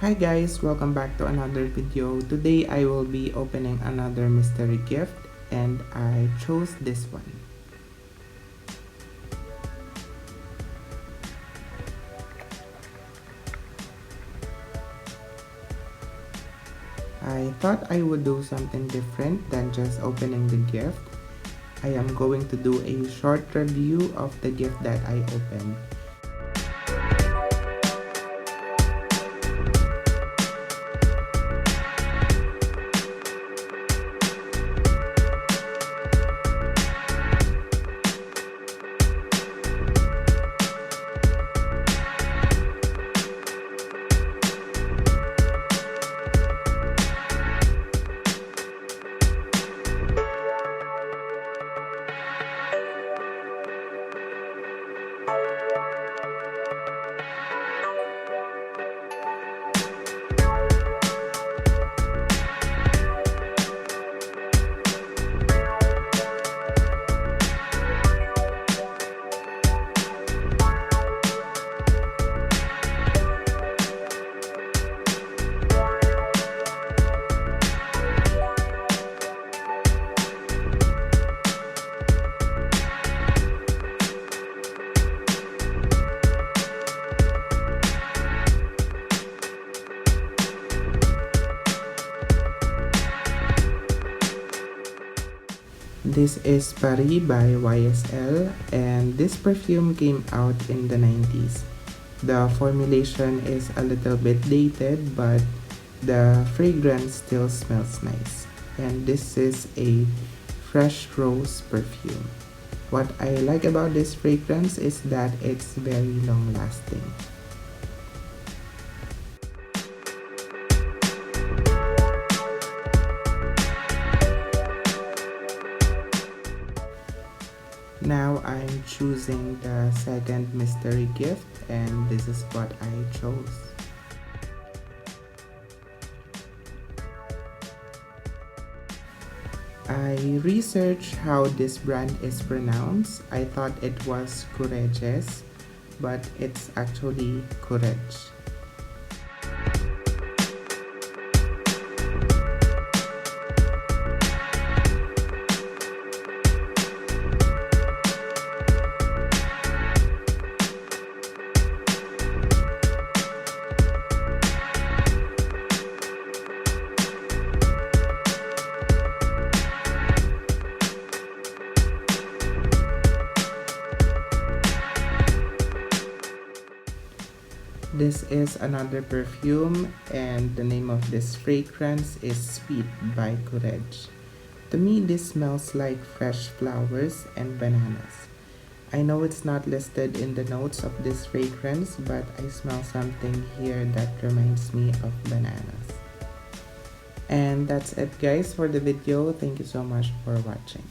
Hi guys, welcome back to another video. Today I will be opening another mystery gift and I chose this one. I thought I would do something different than just opening the gift. I am going to do a short review of the gift that I opened. This is Paris by YSL, and this perfume came out in the 90s. The formulation is a little bit dated, but the fragrance still smells nice. And this is a fresh rose perfume. What I like about this fragrance is that it's very long lasting. Now I'm choosing the second mystery gift, and this is what I chose. I researched how this brand is pronounced. I thought it was Courageous, but it's actually Courage. This is another perfume, and the name of this fragrance is Sweet by Courage. To me, this smells like fresh flowers and bananas. I know it's not listed in the notes of this fragrance, but I smell something here that reminds me of bananas. And that's it guys for the video. Thank you so much for watching.